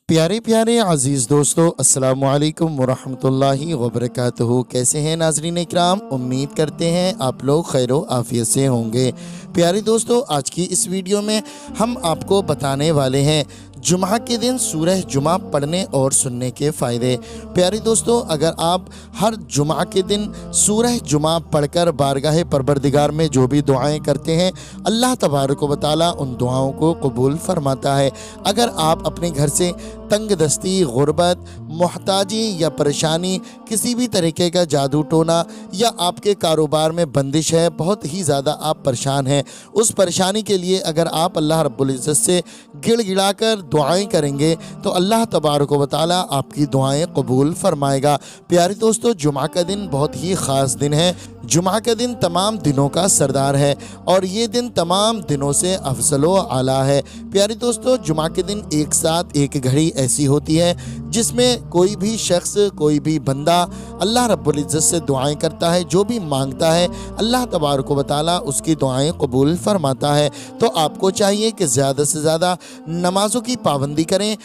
پیارے پیارے عزیز دوستو، السلام علیکم ورحمۃ اللہ وبرکاتہ۔ کیسے ہیں ناظرین اکرام؟ امید کرتے ہیں آپ لوگ خیر و عافیت سے ہوں گے۔ پیارے دوستو، آج کی اس ویڈیو میں ہم آپ کو بتانے والے ہیں جمعہ کے دن سورہ جمعہ پڑھنے اور سننے کے فائدے۔ پیارے دوستو، اگر آپ ہر جمعہ کے دن سورہ جمعہ پڑھ کر بارگاہ پروردگار میں جو بھی دعائیں کرتے ہیں، اللہ تبارک و تعالیٰ ان دعاؤں کو قبول فرماتا ہے۔ اگر آپ اپنے گھر سے تنگ دستی، غربت، محتاجی یا پریشانی، کسی بھی طریقے کا جادو ٹونا یا آپ کے کاروبار میں بندش ہے، بہت ہی زیادہ آپ پریشان ہیں، اس پریشانی کے لیے اگر آپ اللہ رب العزت سے گڑ گڑا کر دعائیں کریں گے تو اللہ تبارک و تعالیٰ آپ کی دعائیں قبول فرمائے گا۔ پیارے دوستو، جمعہ کا دن بہت ہی خاص دن ہے۔ جمعہ کا دن تمام دنوں کا سردار ہے اور یہ دن تمام دنوں سے افضل و اعلیٰ ہے۔ پیارے دوستو، جمعہ کے دن ایک ساتھ ایک گھڑی ایسی ہوتی ہے جس میں کوئی بھی شخص، کوئی بھی بندہ اللہ رب العزت سے دعائیں کرتا ہے، جو بھی مانگتا ہے اللہ تبارک و تعالیٰ اس کی دعائیں قبول فرماتا ہے۔ تو آپ کو چاہیے کہ زیادہ سے زیادہ نمازوں کی پابندی کریں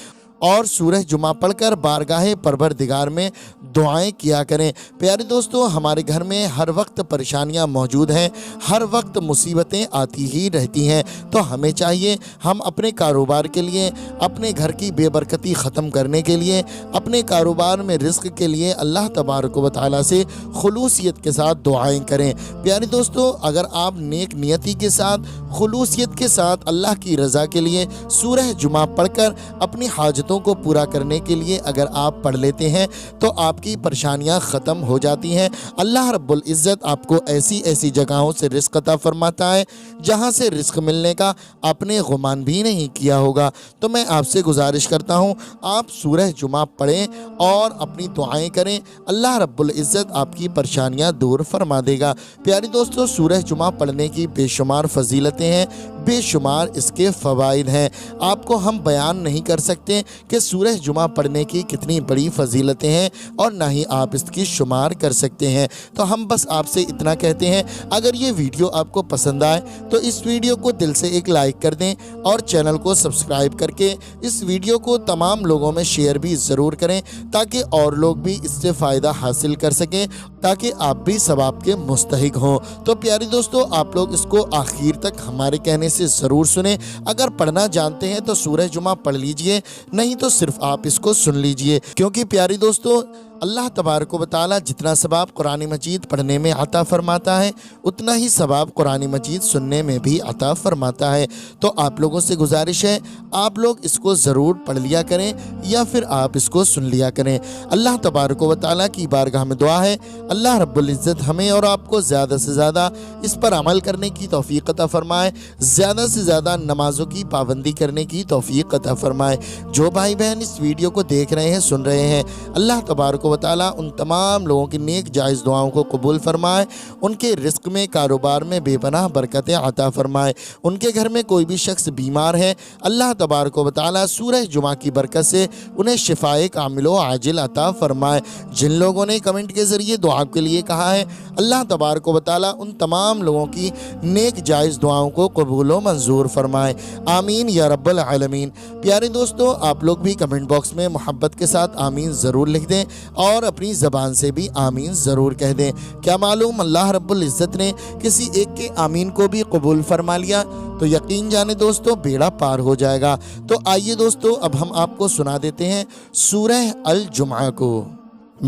اور سورہ جمعہ پڑھ کر بارگاہ پروردگار میں دعائیں کیا کریں۔ پیارے دوستو، ہمارے گھر میں ہر وقت پریشانیاں موجود ہیں، ہر وقت مصیبتیں آتی ہی رہتی ہیں، تو ہمیں چاہیے ہم اپنے کاروبار کے لیے، اپنے گھر کی بے برکتی ختم کرنے کے لیے، اپنے کاروبار میں رزق کے لیے اللہ تبارک و تعالیٰ سے خلوصیت کے ساتھ دعائیں کریں۔ پیارے دوستو، اگر آپ نیک نیتی کے ساتھ، خلوصیت کے ساتھ اللہ کی رضا کے لیے سورہ جمعہ پڑھ کر اپنی حاجتوں کو پورا کرنے کے لیے اگر آپ پڑھ لیتے ہیں تو آپ کی پریشانیاں ختم ہو جاتی ہیں۔ اللہ رب العزت آپ کو ایسی ایسی جگہوں سے رزق عطا فرماتا ہے جہاں سے رزق ملنے کا آپ نے گمان بھی نہیں کیا ہوگا۔ تو میں آپ سے گزارش کرتا ہوں، آپ سورہ جمعہ پڑھیں اور اپنی دعائیں کریں، اللہ رب العزت آپ کی پریشانیاں دور فرما دے گا۔ پیارے دوستو، سورہ جمعہ پڑھنے کی بے شمار فضیلتیں ہیں، بے شمار اس کے فوائد ہیں، آپ کو ہم بیان نہیں کر سکتے کہ سورہ جمعہ پڑھنے کی کتنی بڑی فضیلتیں ہیں، اور نہ ہی آپ اس کی شمار کر سکتے ہیں۔ تو ہم بس آپ سے اتنا کہتے ہیں، اگر یہ ویڈیو آپ کو پسند آئے تو اس ویڈیو کو دل سے ایک لائک کر دیں اور چینل کو سبسکرائب کر کے اس ویڈیو کو تمام لوگوں میں شیئر بھی ضرور کریں تاکہ اور لوگ بھی اس سے فائدہ حاصل کر سکیں، تاکہ آپ بھی ثواب کے مستحق ہوں۔ تو پیارے دوستو، آپ لوگ اس کو آخر تک ہمارے کہنے سے ضرور سنیں۔ اگر پڑھنا جانتے ہیں تو سورہ جمعہ پڑھ لیجئے، نہیں تو صرف آپ اس کو سن لیجئے، کیونکہ پیارے دوستو، اللہ تبارک و تعالیٰ جتنا ثواب قرآن مجید پڑھنے میں عطا فرماتا ہے اتنا ہی ثواب قرآن مجید سننے میں بھی عطا فرماتا ہے۔ تو آپ لوگوں سے گزارش ہے، آپ لوگ اس کو ضرور پڑھ لیا کریں یا پھر آپ اس کو سن لیا کریں۔ اللہ تبارک و تعالیٰ کی بارگاہ میں دعا ہے، اللہ رب العزت ہمیں اور آپ کو زیادہ سے زیادہ اس پر عمل کرنے کی توفیق عطا فرمائے، زیادہ سے زیادہ نمازوں کی پابندی کرنے کی توفیق عطا فرمائے۔ جو بھائی بہن اس ویڈیو کو دیکھ رہے ہیں، سن رہے ہیں، اللہ تبارک و تعالیٰ ان تمام لوگوں کی نیک جائز دعاؤں کو قبول فرمائے، ان کے رزق میں، کاروبار میں بے پناہ برکتیں عطا فرمائے۔ ان کے گھر میں کوئی بھی شخص بیمار ہے، اللہ تبارک و تعالیٰ سورہ جمعہ کی برکت سے انہیں شفائے کامل و عاجل عطا فرمائے۔ جن لوگوں نے کمنٹ کے ذریعے دعا کے لیے کہا ہے، اللہ تبارک و تعالیٰ ان تمام لوگوں کی نیک جائز دعاؤں کو قبول و منظور فرمائے، آمین یا رب العالمین۔ پیارے دوستو، آپ لوگ بھی کمنٹ باکس میں محبت کے ساتھ آمین ضرور لکھ دیں اور اپنی زبان سے بھی آمین ضرور کہہ دیں۔ کیا معلوم اللہ رب العزت نے کسی ایک کے آمین کو بھی قبول فرما لیا تو یقین جانے دوستو، بیڑا پار ہو جائے گا۔ تو آئیے دوستو، اب ہم آپ کو سنا دیتے ہیں سورہ الجمعہ کو۔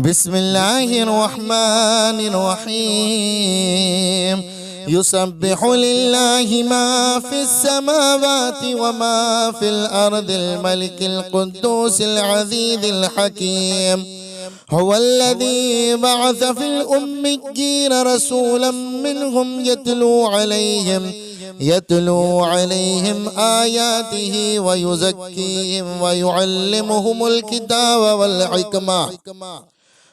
بسم اللہ الرحمن الرحیم، یسبح للہ ما فی السماوات وما فی الارض الملک القدوس العزیز الحکیم، هو الذي بعث في الأميين رسولا منهم يتلو عليهم آياته ويزكيهم ويعلمهم الكتاب والحكمة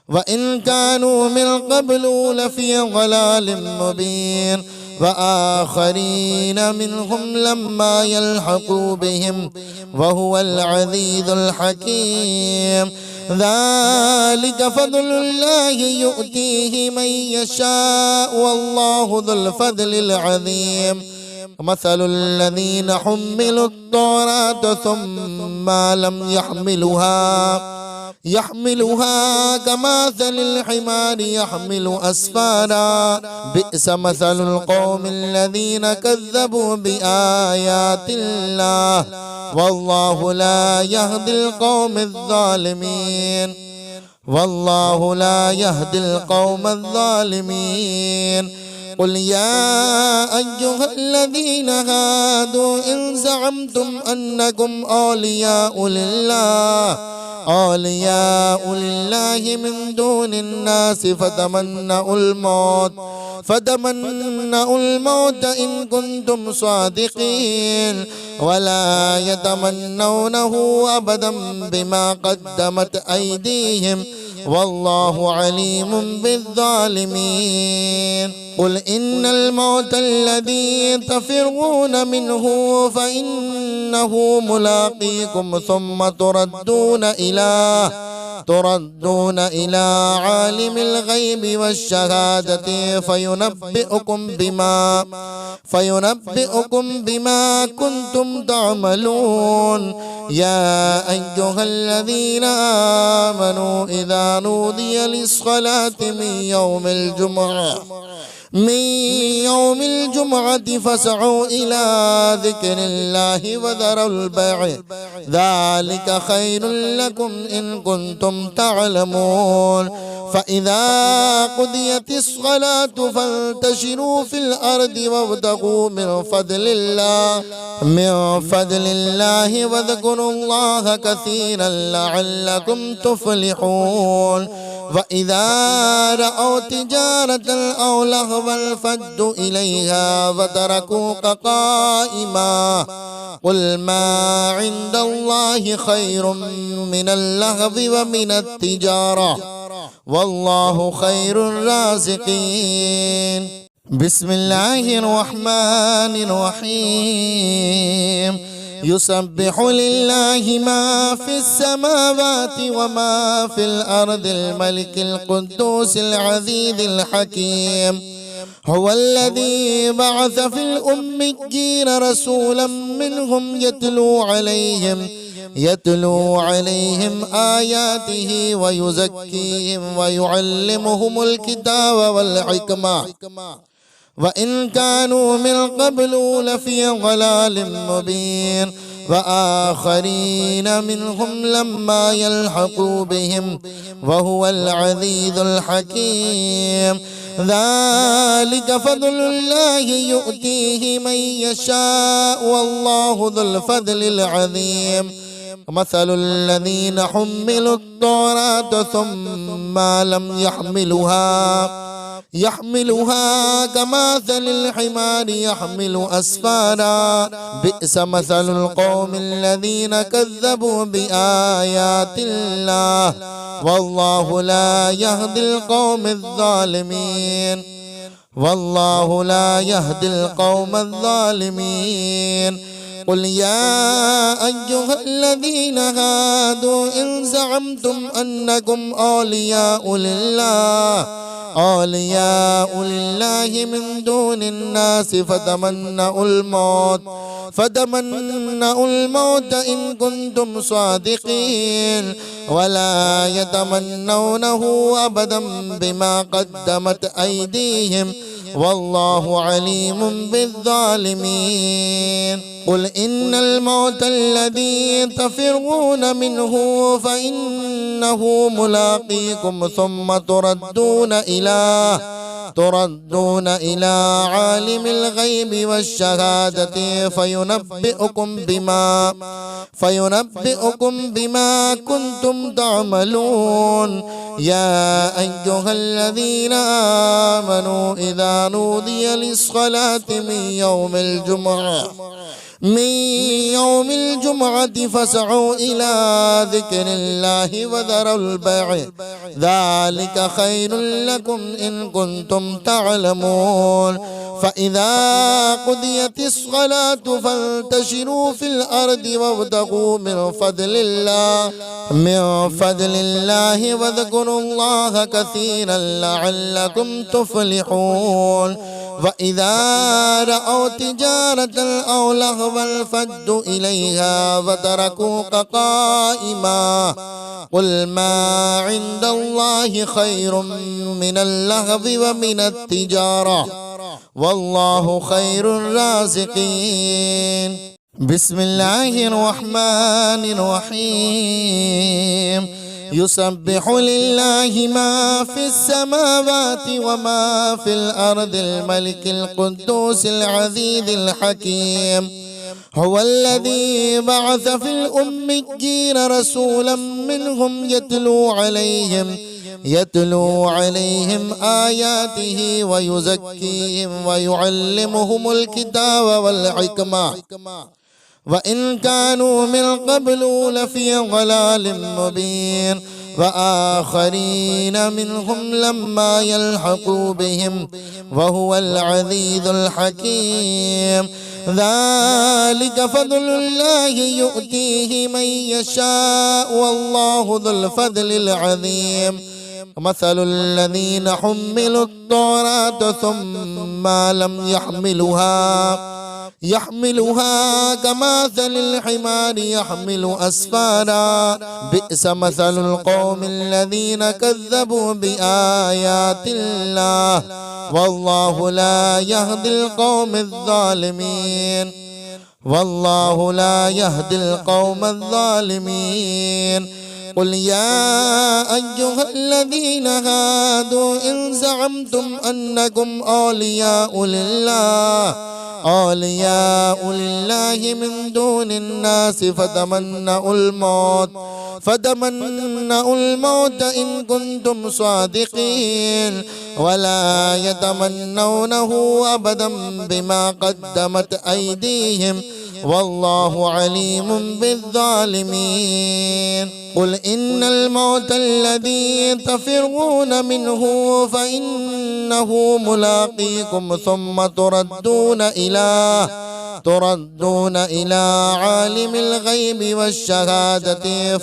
وإن كانوا من قبل لفي ضلال مبين، وآخرين منهم لما يلحقوا بهم وهو العزيز الحكيم، ذلك فضل الله يؤتيه من يشاء والله ذو الفضل العظيم، مثل الذين حملوا التوراة ثم لم يحملوها كمثل الحمار يحمل أسفارا بئس مثل القوم الذين كذبوا بآيات الله والله لا يهدي القوم الظالمين والله لا يهدي القوم الظالمين. قل يا أيها الذين هادوا إن زعمتم أنكم أولياء لله من دون الناس فتمنوا الموت إن كنتم صادقين ولا يتمنونه أبدا بما قدمت أيديهم والله عليم بالظالمين. قل إن الموت الذي تفرون منه فإنه ملاقيكم ثم تردون إلى عالم الغيب والشهادة فينبئكم بما كنتم تعملون. يا أيها الذين آمنوا إذا نودي للصلاة من يوم الجمعة فاسعوا إلى ذكر الله وذروا البيع ذلك خير لكم إن كنتم تعلمون. فإذا قضيت الصلاة فانتشروا في الأرض وابتغوا من فضل الله واذكروا الله كثيرا لعلكم تفلحون. وإذا رأوا تجارة أو لهوا انفضوا إليها وتركوك قائما قل ما عند الله خير من اللهو ومن التجارة والله خير الرازقين. بسم الله الرحمن الرحيم. يسبح لله ما في السماوات وما في الأرض الملك القدوس العزيز الحكيم. هو الذي بعث في الأميين رسولا منهم يتلو عليهم آياته ويزكيهم ويعلمهم الكتاب والحكمة وإن كانوا من قبل لفي ضلال مبين. وآخرين منهم لما يلحقوا بهم وهو العزيز الحكيم. ذلك فضل الله يؤتيه من يشاء والله ذو الفضل العظيم. مثل الذين حملوا التوراة ثم لم يحملوها كمثل الحمار يحمل أسفارا بئس مثل القوم الذين كذبوا بآيات الله والله لا يهدي القوم الظالمين. قل يا أيها الذين هادوا إن زعمتم أنكم أولياء لله من دون الناس فتمنوا الموت إن كنتم صادقين ولا يتمنونه أبدا بما قدمت أيديهم والله عليم بالظالمين. قل إن الموت الذي تفرون منه فإنه ملاقيكم ثم تردون إلى عالم الغيب والشهادة فينبئكم بما كنتم تعملون. يا أيها الذين آمنوا إذا نودي للصلاة من يوم الجمعة فاسعوا إلى ذكر الله وذروا البيع ذلك خير لكم إن كنتم تعلمون. فإذا قضيت الصلاة فانتشروا في الأرض وابتغوا من فضل الله واذكروا الله كثيرا لعلكم تفلحون. وإذا رأوا تجارة أو لهوا انفضوا إليها وتركوك قائما قل ما عند الله خير من اللهو ومن التجارة والله خير الرازقين. بسم الله الرحمن الرحيم. يسبح لله ما في السماوات وما في الأرض الملك القدوس العزيز الحكيم. هو الذي بعث في الأميين رسولا منهم يتلو عليهم آياته ويزكيهم ويعلمهم الكتاب والحكمة وإن كانوا من قبل لفي ضلال مبين وآخرين منهم لما يلحقوا بهم وهو العزيز الحكيم. ذلك فضل الله يؤتيه من يشاء والله ذو الفضل العظيم. مثل الذين حملوا التوراة ثم لم يحملوها كمثل الحمار يحمل أسفارا بئس مثل القوم الذين كذبوا بآيات الله والله لا يهدي القوم الظالمين. قل يا أيها الذين هادوا إن زعمتم أنكم أولياء لله من دون الناس فتمنوا الموت إن كنتم صادقين ولا يتمنونه أبدا بما قدمت أيديهم والله عليم بالظالمين. قل إن الموت الذي تفرون منه فإنه ملاقيكم ثم تردون إلى عالم الغيب والشهادة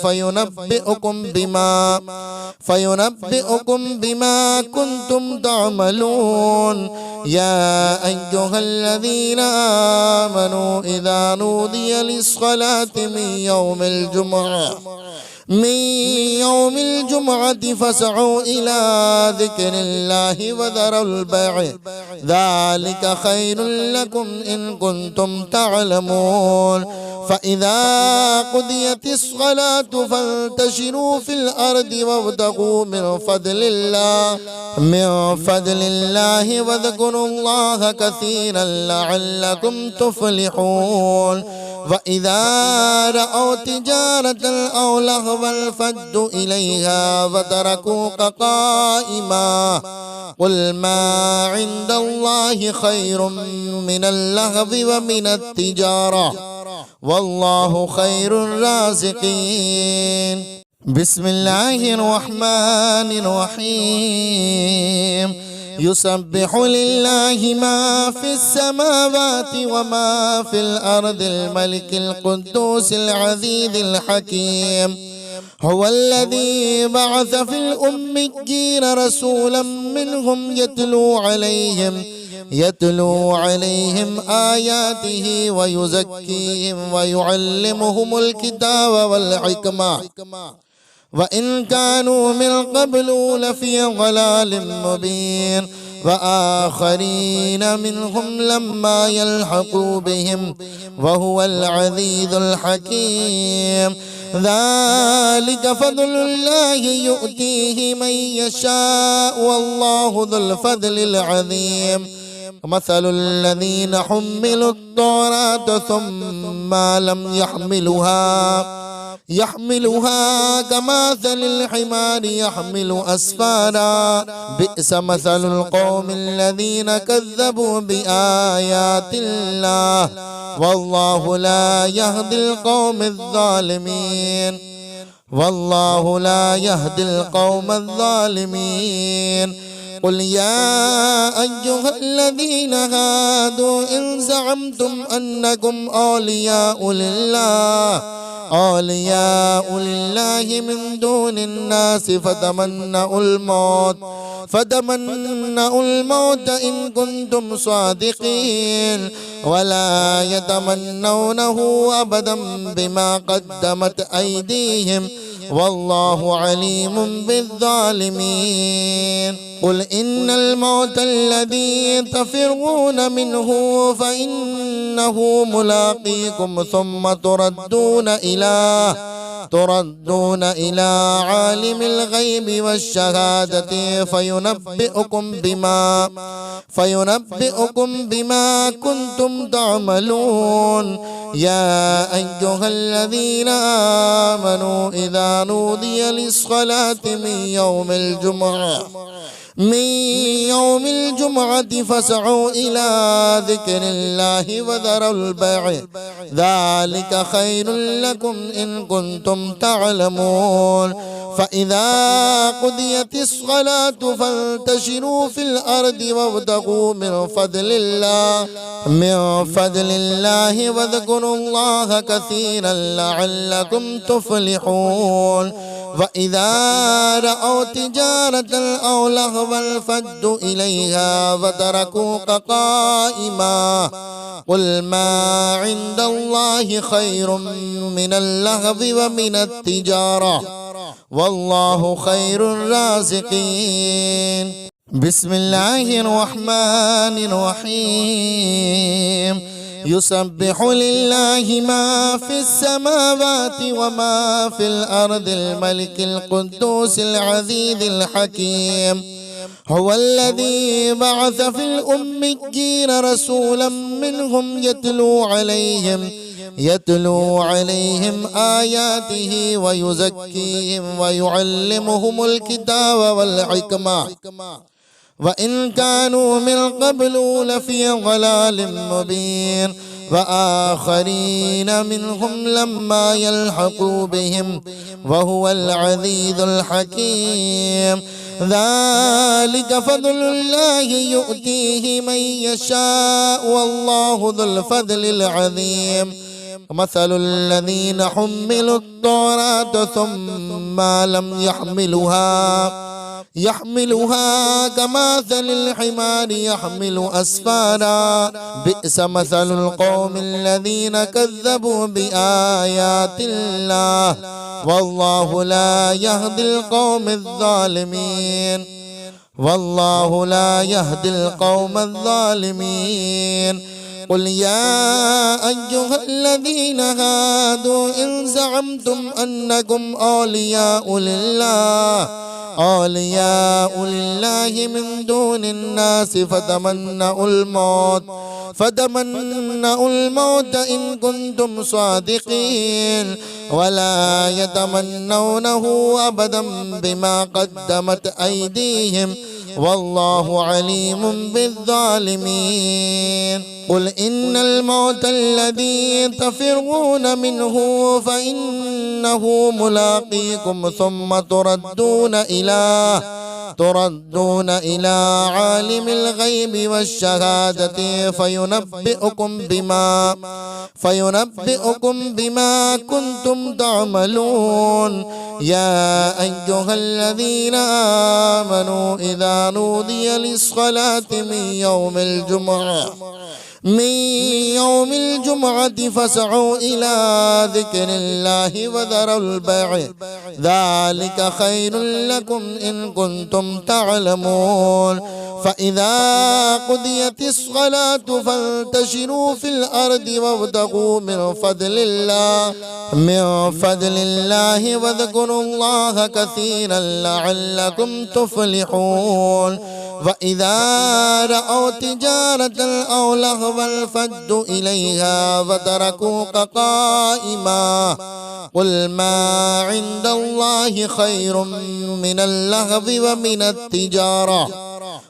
فينبئكم بما كنتم تعملون. يا أيها الذين آمنوا إذا نودي للصلاة من يوم الجمعة فاسعوا إلى ذكر الله وذروا البيع ذلك خير لكم إن كنتم تعلمون. فإذا قضيت الصلاة فانتشروا في الأرض وابتغوا من فضل الله واذكروا الله كثيرا لعلكم تفلحون. وإذا رأوا تجارة أو لهوا انفضوا إليها وتركوك قائما قل ما عند الله خير من اللهو ومن التجارة والله خير الرازقين. بسم الله الرحمن الرحيم. يسبح لله ما في السماوات وما في الأرض الملك القدوس العزيز الحكيم. هو الذي بعث في الأميين رسولا منهم يتلو عليهم آياته ويزكيهم ويعلمهم الكتاب والحكمة وإن كانوا من قبل لفي ضلال مبين وآخرين منهم لما يلحقوا بهم وهو العزيز الحكيم. ذلك فضل الله يؤتيه من يشاء والله ذو الفضل العظيم. مثل الذين حملوا التوراة ثم لم يحملوها كمثل الحمار يحمل أسفارا بئس مثل القوم الذين كذبوا بآيات الله والله لا يهدي القوم الظالمين. قل يا أيها الذين هادوا إن زعمتم أنكم أولياء لله من دون الناس فتمنوا الموت إن كنتم صادقين ولا يتمنونه أبدا بما قدمت أيديهم والله عليم بالظالمين. قل إن الموت الذي تفرون منه فإنه ملاقيكم ثم تردون إلى عالم الغيب والشهادة فينبئكم بما كنتم تعملون. يا أيها الذين آمنوا إذا نودي للصلاة من يوم الجمعة فاسعوا إلى ذكر الله وذروا البيع ذلك خير لكم إن كنتم تعلمون. فإذا قضيت الصلاة فانتشروا في الأرض وابتغوا من فضل الله واذكروا الله كثيرا لعلكم تفلحون. وإذا رأوا تجارة أو لهوا انفضوا إليها وتركوك قائما قل ما عند الله خير من اللهو ومن التجارة والله خير الرازقين. بسم الله الرحمن الرحيم. يسبح لله ما في السماوات وما في الأرض الملك القدوس العزيز الحكيم. هو الذي بعث في الأميين رسولا منهم يتلو عليهم آياته ويزكيهم ويعلمهم الكتاب والحكمة وإن كانوا من قبل لفي ضلال مبين. وآخرين منهم لما يلحقوا بهم وهو العزيز الحكيم. ذلك فضل الله يؤتيه من يشاء والله ذو الفضل العظيم. مثل الذين حملوا التوراة ثم لم يحملوها كمثل الحمار يحمل أسفارا بئس مثل القوم الذين كذبوا بآيات الله والله لا يهدي القوم الظالمين. قل يا أيها الذين هادوا إن زعمتم أنكم أولياء لله من دون الناس فتمنوا الموت إن كنتم صادقين ولا يتمنونه أبدا بما قدمت أيديهم والله عليم بالظالمين. قل إن الموت الذي تفرون منه فإنه ملاقيكم ثم تردون إلى عالم الغيب والشهادة فينبئكم بما كنتم تعملون. يا أيها الذين آمنوا إذا نودي للصلاة من يوم الجمعة فاسعوا إلى ذكر الله وذروا البيع ذلك خير لكم إن كنتم تعلمون. فإذا قضيت الصلاة فانتشروا في الأرض وابتغوا من فضل الله واذكروا الله كثيرا لعلكم تفلحون. وإذا رأوا تجارة أو لهوا انفضوا إليها وتركوك قائما قل ما عند الله خير من اللهو ومن التجارة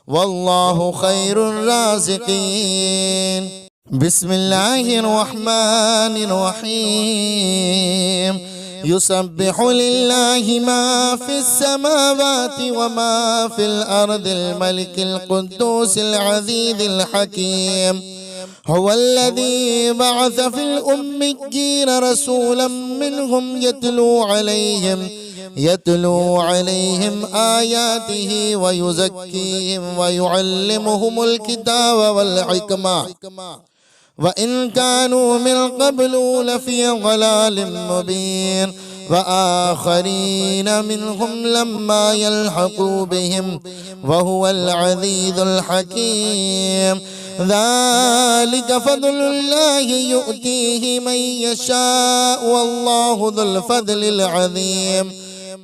والله خير الرازقين. بسم الله الرحمن الرحيم. يسبح لله ما في السماوات وما في الأرض الملك القدوس العزيز الحكيم. هو الذي بعث في الأميين رسولا منهم يتلو عليهم آياته ويزكيهم ويعلمهم الكتاب والحكمة وإن كانوا من قبل لفي ضلال مبين وآخرين منهم لما يلحقوا بهم وهو العزيز الحكيم ذلك فضل الله يؤتيه من يشاء والله ذو الفضل العظيم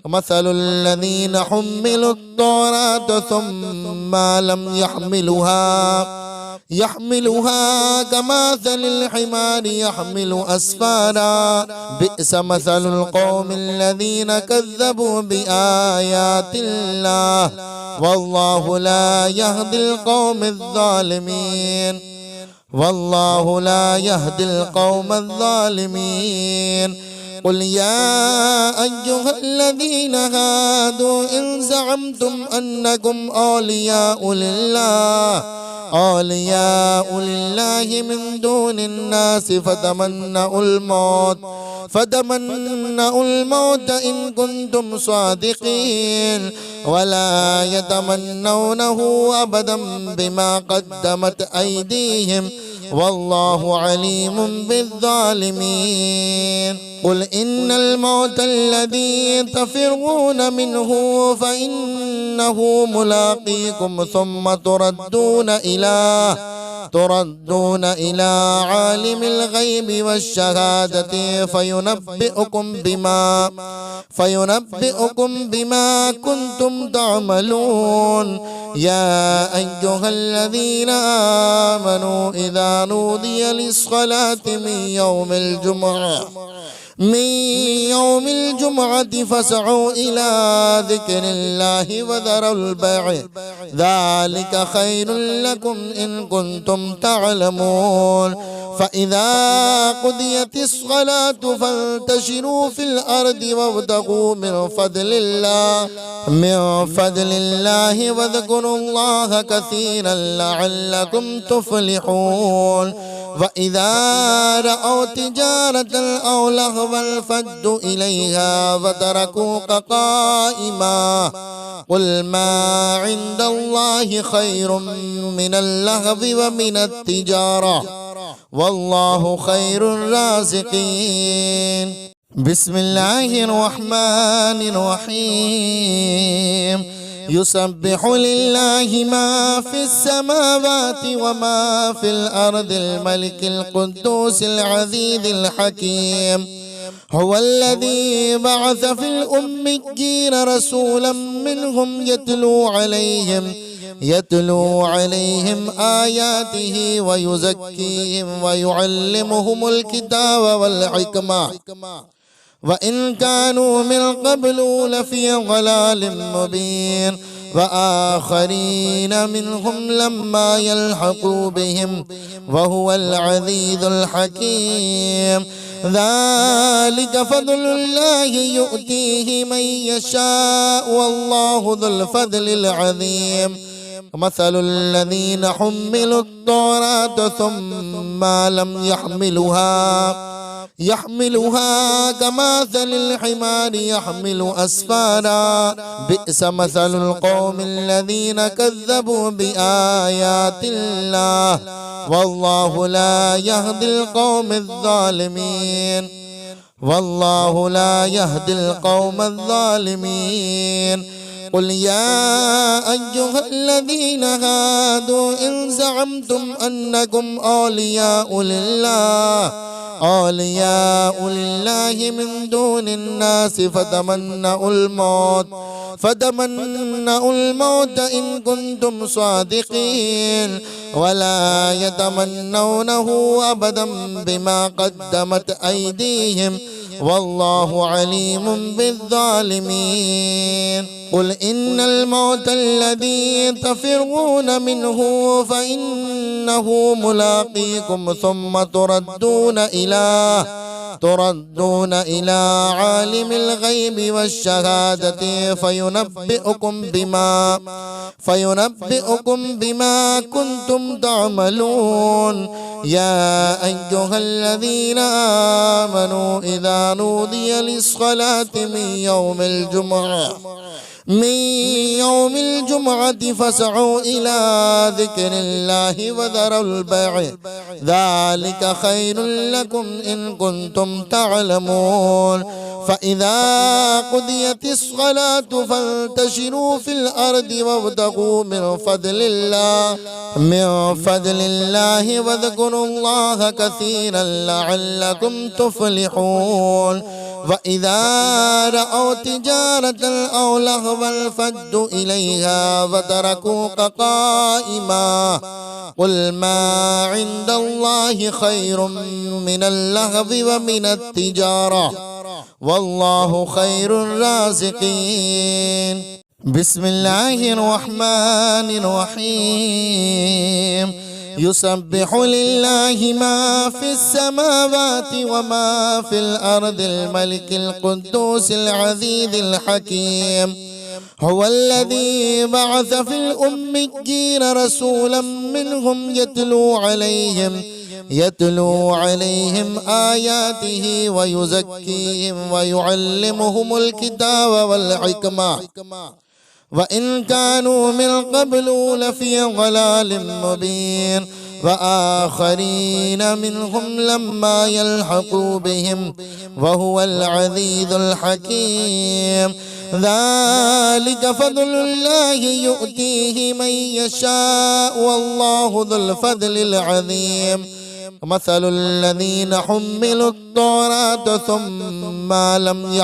مثل الذين حملوا التوراة ثم لم يحملوها كمثل الحمار يحمل أسفارا بئس مثل القوم الذين كذبوا بآيات الله والله لا يهدي القوم الظالمين قل يا أيها الذين هادوا إن زعمتم أنكم أولياء لله من دون الناس فتمنوا الموت إن كنتم صادقين ولا يتمنونه أبدا بما قدمت أيديهم والله عليم بالظالمين قل إن الموت الذي تفرون منه فإنه ملاقيكم ثم تردون إلى عالم الغيب والشهادة فينبئكم بما كنتم تعملون يا أيها الذين آمنوا إذا نودي للصلاة من يوم الجمعة فاسعوا إلى ذكر الله وذروا البيع ذلك خير لكم إن كنتم تعلمون فإذا قضيت الصلاة فانتشروا في الأرض وابتغوا من فضل الله واذكروا الله كثيرا لعلكم تفلحون وإذا رأوا تجارة أو لهوا انفضوا إليها وتركوك قائما قل ما عند الله خير من اللهو ومن التجارة والله خير الرازقين بسم الله الرحمن الرحيم يسبح لله ما في السماوات وما في الأرض الملك القدوس العزيز الحكيم هو الذي بعث في الأميين رسولا منهم يتلو عليهم آياته ويزكيهم ويعلمهم الكتاب والحكمة وإن كانوا من قبل لفي ضلال مبين وآخرين منهم لما يلحقوا بهم وهو العزيز الحكيم ذلك فضل الله يؤتيه من يشاء والله ذو الفضل العظيم مثل الذين حملوا التوراة ثم لم يحملوها كمثل الحمار يحمل أسفارا بئس مثل القوم الذين كذبوا بآيات الله والله لا يهدي القوم الظالمين قل يا أيها الذين هادوا إن زعمتم أنكم أولياء لله من دون الناس فتمنوا الموت إن كنتم صادقين ولا يتمنونه أبدا بما قدمت أيديهم والله عليم بالظالمين قل إن الموت الذي تفرون منه فإنه ملاقيكم ثم تردون إلى عالم الغيب والشهادة فينبئكم بما كنتم تعملون. يا أيها الذين آمنوا إذا نودي للصلاة من يوم الجمعة فاسعوا إلى ذكر الله وذروا البيع ذلك خير لكم إن كنتم تعلمون. فإذا قضيت الصلاة فانتشروا في الأرض وابتغوا من فضل الله واذكروا الله كثيرا لعلكم تفلحون. وإذا رأوا تجارة أو لهوا انفضوا إليها وتركوك قائما قل ما عند الله خير من اللهو ومن التجارة والله خير الرازقين. بسم الله الرحمن الرحيم. يسبح لله ما في السماوات وما في الأرض الملك القدوس العزيز الحكيم. هو الذي بعث في الأميين رسولا منهم يتلو عليهم آياته ويزكيهم ويعلمهم الكتاب والحكمة وإن كانوا من قبل لفي ضلال مبين. وآخرين منهم لما يلحقوا بهم وهو العزيز الحكيم. ذلك فضل الله يؤتيه من يشاء والله ذو الفضل العظيم. مثل الذين حملوا التوراة ثم لم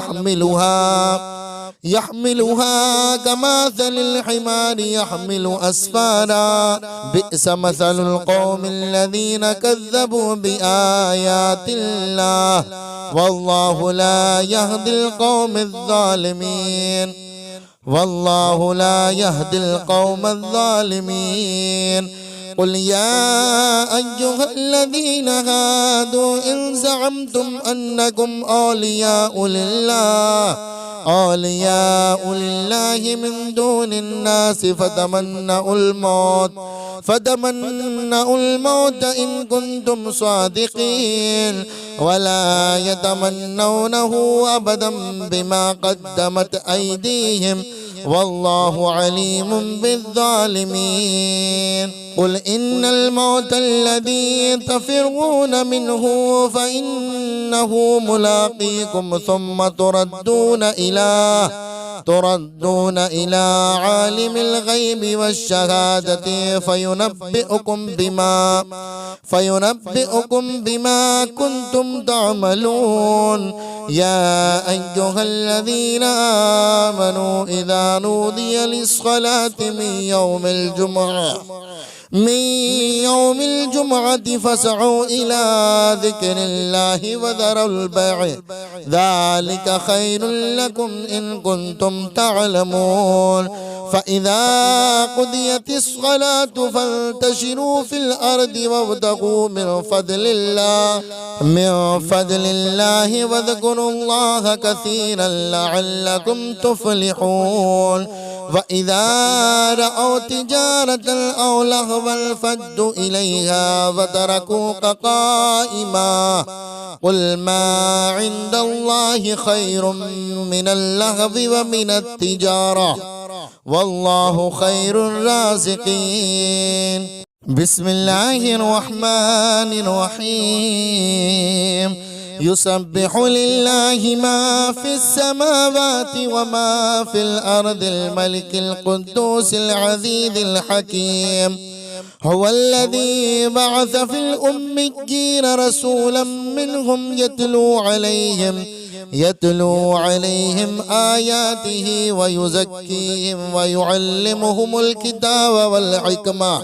يحملوها كمثل الحمار يحمل أسفارا بئس مثل القوم الذين كذبوا بآيات الله والله لا يهدي القوم الظالمين. قل يا أيها الذين هادوا إن زعمتم أنكم أولياء لله من دون الناس فتمنوا الموت إن كنتم صادقين ولا يتمنونه أبدا بما قدمت أيديهم والله عليم بالظالمين. قل إن الموت الذي تفرون منه فإنه ملاقيكم ثم تردون إلى عالم الغيب والشهادة فينبئكم بما كنتم تعملون. يا أيها الذين آمنوا إذا نودي للصلاة من يوم الجمعة فاسعوا إلى ذكر الله وذروا البيع ذلك خير لكم إن كنتم تعلمون. فإذا قضيت الصلاة فانتشروا في الأرض وابتغوا من فضل الله واذكروا الله كثيرا لعلكم تفلحون. وإذا رأوا تجارة أو لهوا انفضوا إليها وتركوك قائما قل ما عند الله خير من اللهو ومن التجارة والله خير الرازقين. بسم الله الرحمن الرحيم. يسبح لله ما في السماوات وما في الأرض الملك القدوس العزيز الحكيم. هو الذي بعث في الأميين رسولا منهم يتلو عليهم آياته ويزكيهم ويعلمهم الكتاب والحكمة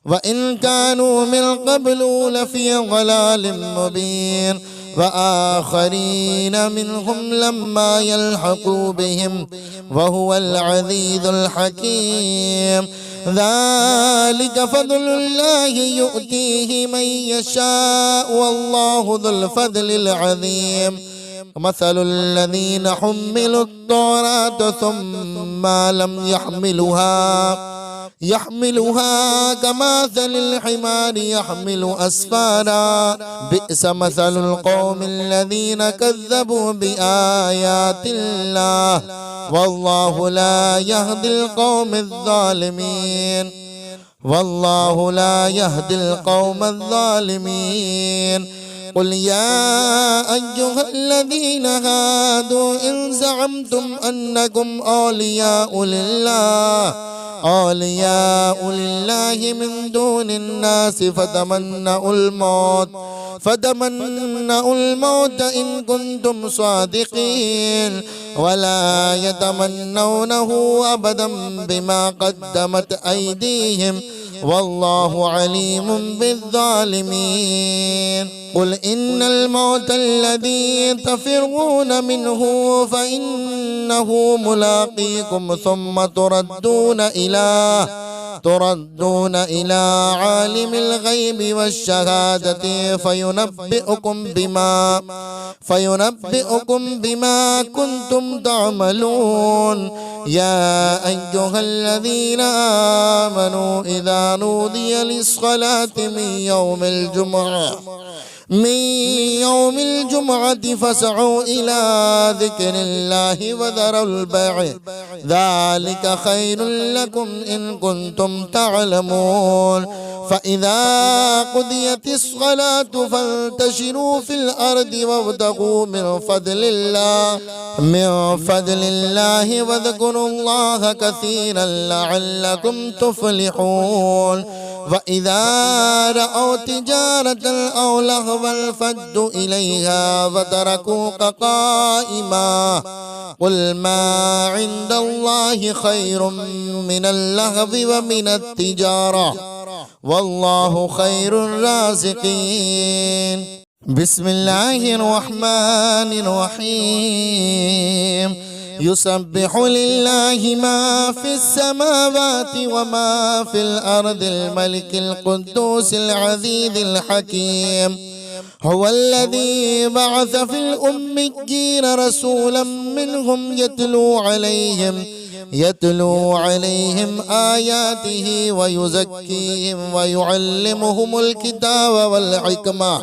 وإن كانوا من قبل لفي ضلال مبين. وآخرين منهم لما يلحقوا بهم وهو العزيز الحكيم. ذلك فضل الله يؤتيه من يشاء والله ذو الفضل العظيم مثل الذين حملوا التوراة ثم لم يحملوها كمثل الحمار يحمل أسفارا بئس مثل القوم الذين كذبوا بآيات الله والله لا يهدي القوم الظالمين والله لا يهدي القوم الظالمين قل يا أيها الذين هادوا إن زعمتم أنكم أولياء لله من دون الناس فتمنوا الموت إن كنتم صادقين ولا يتمنونه أبدا بما قدمت أيديهم والله عليم بالظالمين قل إن الموت الذي تفرون منه فإنه ملاقيكم ثم تردون إلى عالم الغيب والشهادة فينبئكم بما كنتم تعملون يا أيها الذين آمنوا إذا نودي للصلاة من يوم الجمعة فاسعوا إلى ذكر الله وذروا البيع ذلك خير لكم إن كنتم تعلمون فإذا قضيت الصلاة فانتشروا في الأرض وابتغوا من فضل الله واذكروا الله كثيرا لعلكم تفلحون وإذا رأوا تجارة أو لهوا انفضوا إليها وتركوك قائما قل ما عند الله خير من اللهو ومن التجارة والله خير الرازقين بسم الله الرحمن الرحيم يسبح لله ما في السماوات وما في الأرض الملك القدوس العزيز الحكيم هو الذي بعث في الأميين رسولا منهم يتلو عليهم آياته ويزكيهم ويعلمهم الكتاب والحكمة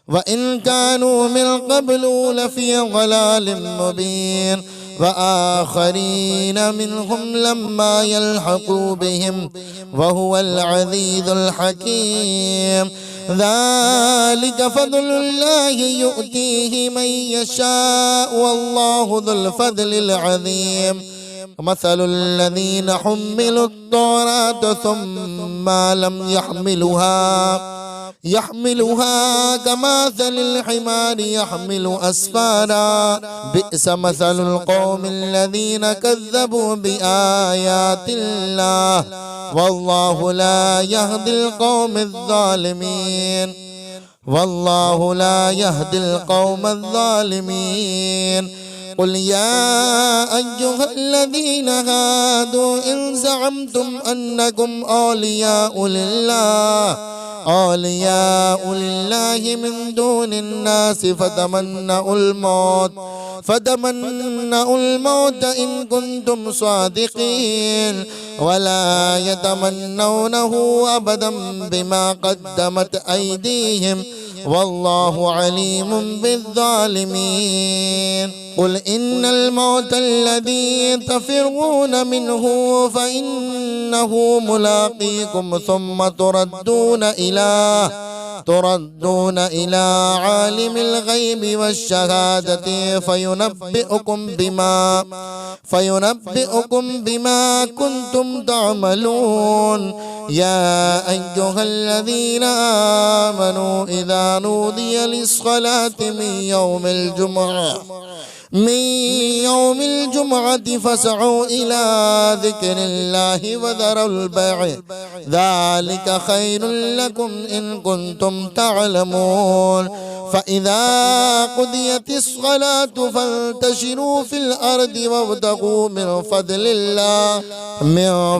وإن كانوا من قبل لفي ضلال مبين وآخرين منهم لما يلحقوا بهم وهو العزيز الحكيم ذلك فضل الله يؤتيه من يشاء والله ذو الفضل العظيم مثل الذين حملوا التوراة ثم لم يحملوها كمثل الحمار يحمل أسفارا بئس مثل القوم الذين كذبوا بآيات الله والله لا يهدي القوم الظالمين قل يا أيها الذين هادوا إن زعمتم أنكم أولياء لله من دون الناس فتمنوا الموت إن كنتم صادقين ولا يتمنونه أبدا بما قدمت أيديهم والله عليم بالظالمين قل إن الموت الذي تفرون منه فإنه ملاقيكم ثم تردون إلى عالم الغيب والشهادة فينبئكم بما كنتم تعملون يا أيها الذين آمنوا إذا نودي للصلاة من من يوم الجمعة فاسعوا إلى ذكر الله وذروا البيع ذلك خير لكم إن كنتم تعلمون فإذا قضيت الصلاة فانتشروا في الأرض وابتغوا من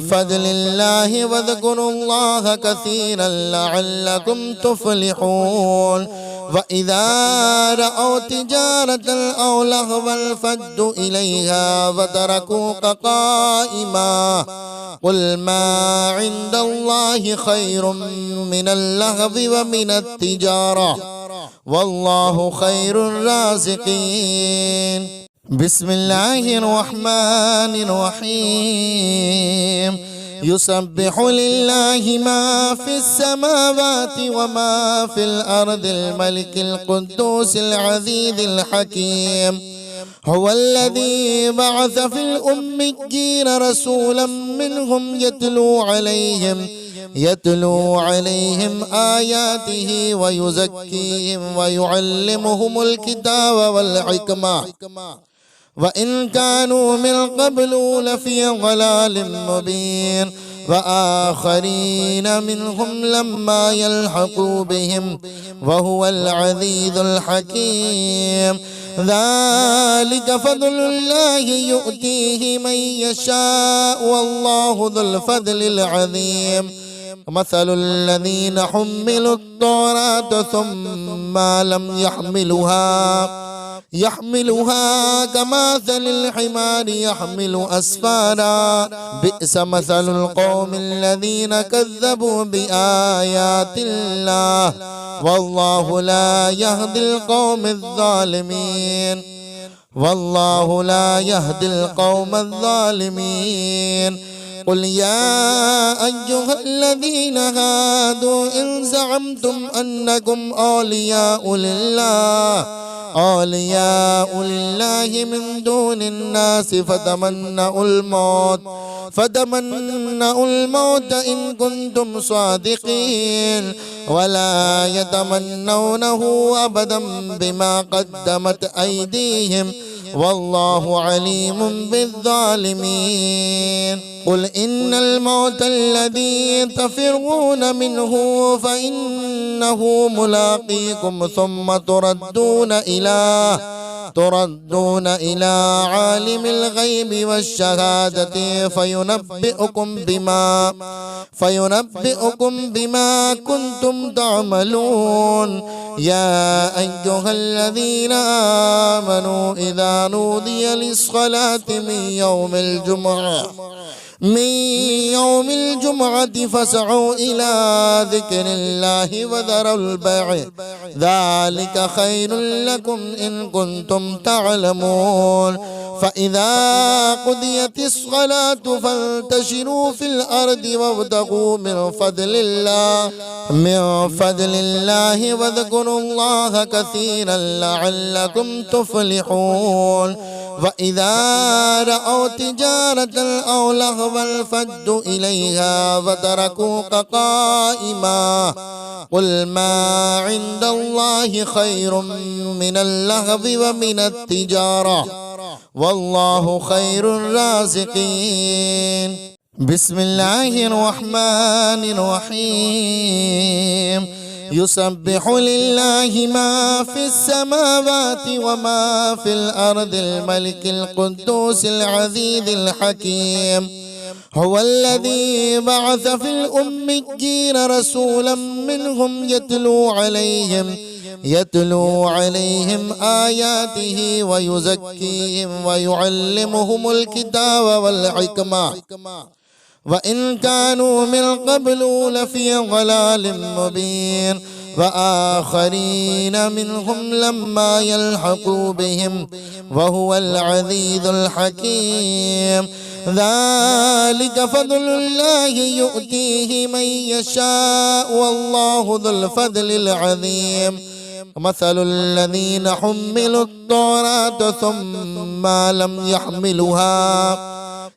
فضل الله واذكروا الله كثيرا لعلكم تفلحون وإذا رأوا تجارة أو لهوا انفضوا إليها وتركوك قائما قل ما عند الله خير من اللهو ومن التجارة والله خير الرازقين بسم الله الرحمن الرحيم يسبح لله ما في السماوات وما في الأرض الملك القدوس العزيز الحكيم هو الذي بعث في الأميين رسولا منهم يتلو عليهم آياته ويزكيهم ويعلمهم الكتاب والحكمة وإن كانوا من قبل لفي ضلال مبين وآخرين منهم لما يلحقوا بهم وهو العزيز الحكيم ذلك فضل الله يؤتيه من يشاء والله ذو الفضل العظيم مثل الذين حملوا التوراة ثم لم يحملوها كمثل الحمار يحمل أسفارا بئس مثل القوم الذين كذبوا بآيات الله والله لا يهدي القوم الظالمين قل يا أيها الذين هادوا إن زعمتم أنكم أولياء لله من دون الناس فتمنوا الموت إن كنتم صادقين ولا يتمنونه أبدا بما قدمت أيديهم والله عليم بالظالمين قل إن الموت الذي تفرون منه فإنه ملاقيكم ثم تردون إلى عالم الغيب والشهادة فينبئكم بما كنتم تعملون يا أيها الذين آمنوا إذا نودي للصلاة من يوم الجمعة فاسعوا إلى ذكر الله وذروا البيع ذلك خير لكم إن كنتم تعلمون فإذا قضيت الصلاة فانتشروا في الأرض وابتغوا من فضل الله واذكروا الله كثيرا لعلكم تفلحون وإذا رأوا تجارة أو لهوا انفضوا إليها وتركوك قائما قل ما عند الله خير من اللهو ومن التجارة والله خير الرازقين بسم الله الرحمن الرحيم يسبح لله ما في السماوات وما في الأرض الملك القدوس العزيز الحكيم هو الذي بعث في الأميين رسولا منهم يتلو عليهم آياته ويزكيهم ويعلمهم الكتاب والحكمة وإن كانوا من قبل لفي ضلال مبين وآخرين منهم لما يلحقوا بهم وهو العزيز الحكيم ذلك فضل الله يؤتيه من يشاء والله ذو الفضل العظيم مثل الذين حملوا التوراة ثم لم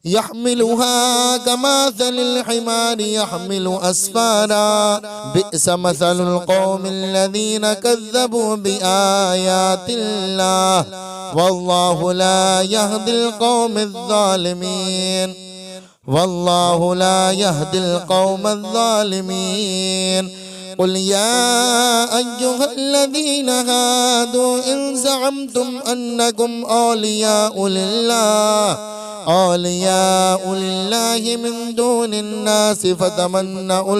يحملها كمثل الحمار يحمل أسفارا بئس مثل القوم الذين كذبوا بآيات الله والله لا يهدي القوم الظالمين والله لا يهدي القوم الظالمين. قل يا أيها الذين هادوا إن زعمتم أنكم أولياء لله من دون الناس فتمنوا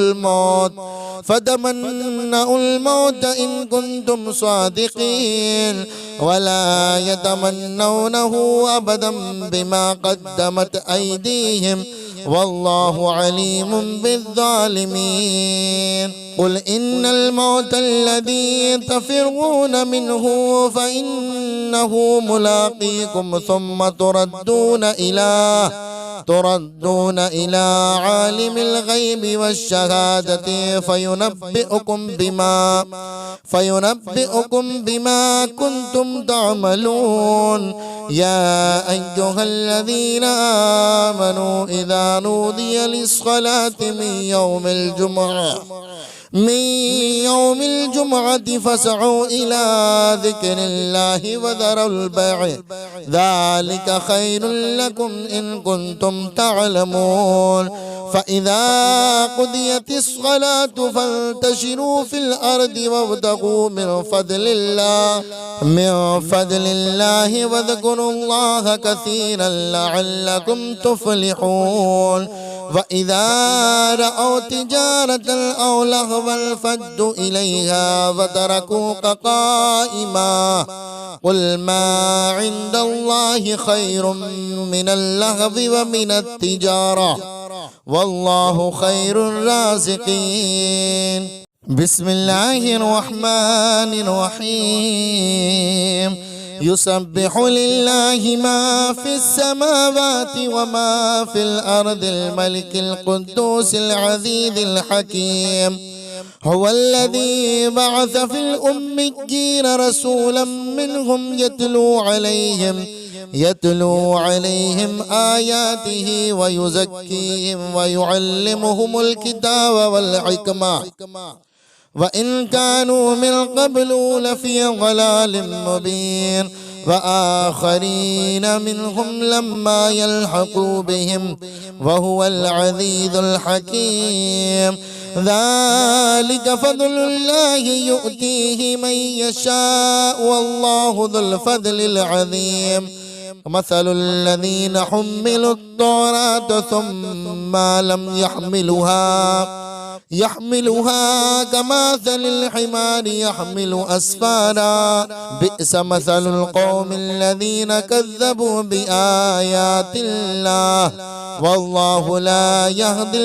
الموت إن كنتم صادقين ولا يتمنونه أبدا بما قدمت أيديهم والله عليم بالظالمين. قل إن الموت الذي تفرون منه فإنه ملاقيكم ثم تردون إلى عالم الغيب والشهادة فينبئكم بما كنتم تعملون. يا أيها الذين آمنوا إذا نودي للصلاة من يوم الجمعة فاسعوا إلى ذكر الله وذروا البيع ذلك خير لكم إن كنتم تعلمون. فإذا قضيت الصلاة فانتشروا في الأرض وابتغوا من فضل الله واذكروا الله كثيرا لعلكم تفلحون. وإذا رأوا تجارة أو لهوا انفضوا إليها وتركوك قائما قل ما عند الله خير من اللهو ومن التجارة والله خير الرازقين. بسم الله الرحمن الرحيم. يسبح لله ما في السماوات وما في الأرض الملك القدوس العزيز الحكيم. هو الذي بعث في الأميين رسولا منهم يتلو عليهم آياته ويزكيهم ويعلمهم الكتاب والحكمة وإن كانوا من قبل لفي ضلال مبين. وآخرين منهم لما يلحقوا بهم وهو العزيز الحكيم. ذلك فضل الله يؤتيه من يشاء والله ذو الفضل العظيم. مثل الذين حملوا التوراة ثم لم يحملوها كمثل الحمار يحمل أسفارا بئس مثل القوم الذين كذبوا بآيات الله والله لا يهدي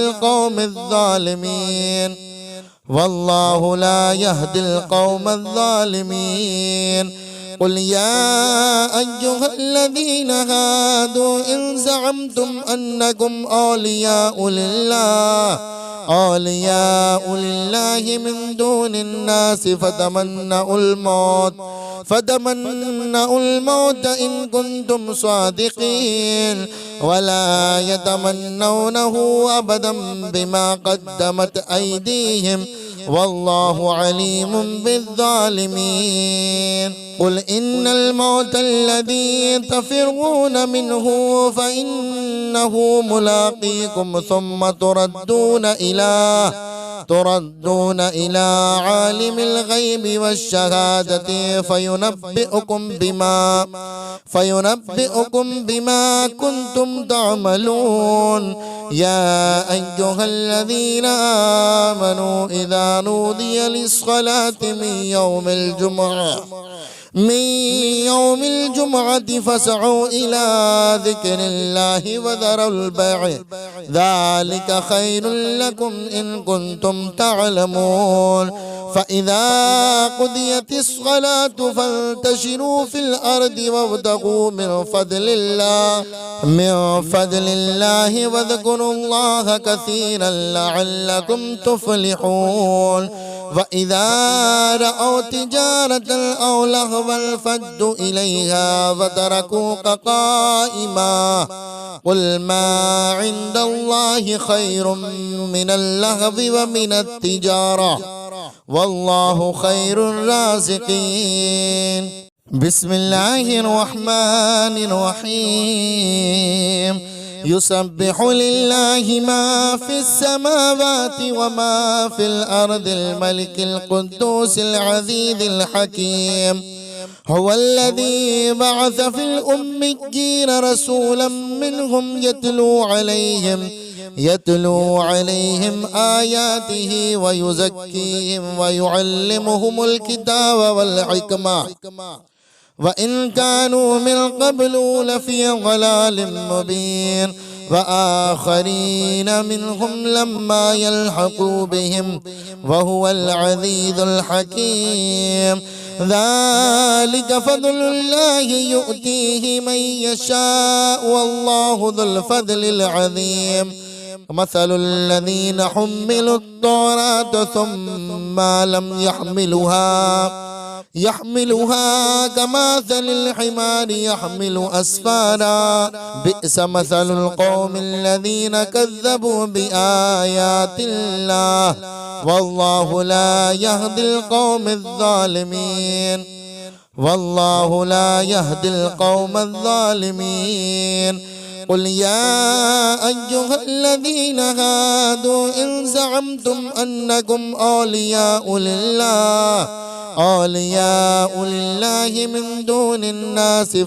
القوم الظالمين. قل يا أيها الذين هادوا إن زعمتم أنكم أولياء لله من دون الناس فتمنوا الموت إن كنتم صادقين ولا يتمنونه أبدا بما قدمت أيديهم والله عليم بالظالمين. قل إن الموت الذي تفرون منه فإنه ملاقيكم ثم تردون إلى عالم الغيب والشهادة فينبئكم بما كنتم تعملون. يا أيها الذين آمنوا إذا نودي للصلاة من يوم الجمعة فاسعوا إلى ذكر الله وذروا البيع ذلك خير لكم إن كنتم تعلمون. فإذا قضيت الصلاة فانتشروا في الأرض وابتغوا من فضل الله واذكروا الله كثيرا لعلكم تفلحون. وإذا رأوا تجارة أو لهوا انفضوا إليها وتركوك قائما قل ما عند الله خير من اللهو ومن التجارة والله خير الرازقين. بسم الله الرحمن الرحيم. يسبح لله ما في السماوات وما في الأرض الملك القدوس العزيز الحكيم. هو الذي بعث في الأميين رسولا منهم يتلو عليهم آياته ويزكيهم ويعلمهم الكتاب والحكمة وإن كانوا من قبل لفي ضلال مبين وآخرين منهم لما يلحقوا بهم وهو العزيز الحكيم. ذلك فضل الله يؤتيه من يشاء والله ذو الفضل العظيم. مثل الذين حملوا التوراة ثم لم يحملوها كمثل الحمار يحمل أسفارا بئس مثل القوم الذين كذبوا بآيات الله والله لا يهدي القوم الظالمين. قل يا أيها الذين هادوا إن زعمتم أنكم أولياء لله من دون الناس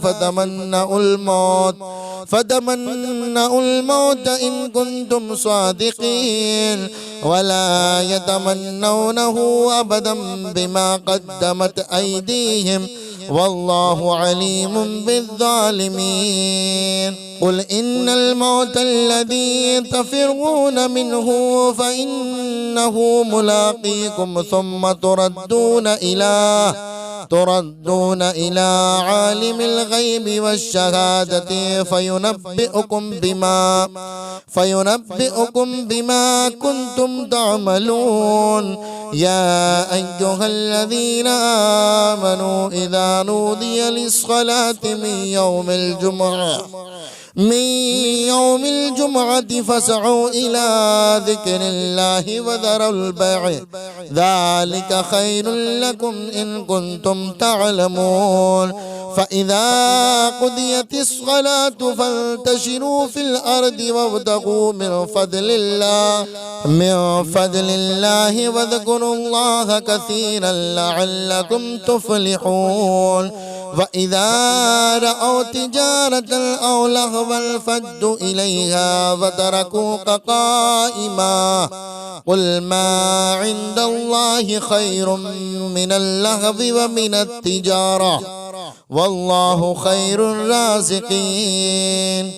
فتمنوا الموت إن كنتم صادقين ولا يتمنونه أبدا بما قدمت أيديهم والله عليم بالظالمين. قل إن الموت الذي تفرون منه فإنه ملاقيكم ثم تردون إلى عالم الغيب والشهادة فينبئكم بما كنتم تعملون. يا أيها الذين آمنوا إذا نودي للصلاة من يوم الجمعة فاسعوا إلى ذكر الله وذروا البيع ذلك خير لكم إن كنتم تعلمون. فإذا قضيت الصلاة فانتشروا في الأرض وابتغوا من فضل الله واذكروا الله كثيرا لعلكم تفلحون. وإذا رأوا تجارة أو لهوا انفضوا إليها وتركوك قائما قل ما عند الله خير من اللهو ومن التجارة والله خير الرازقين.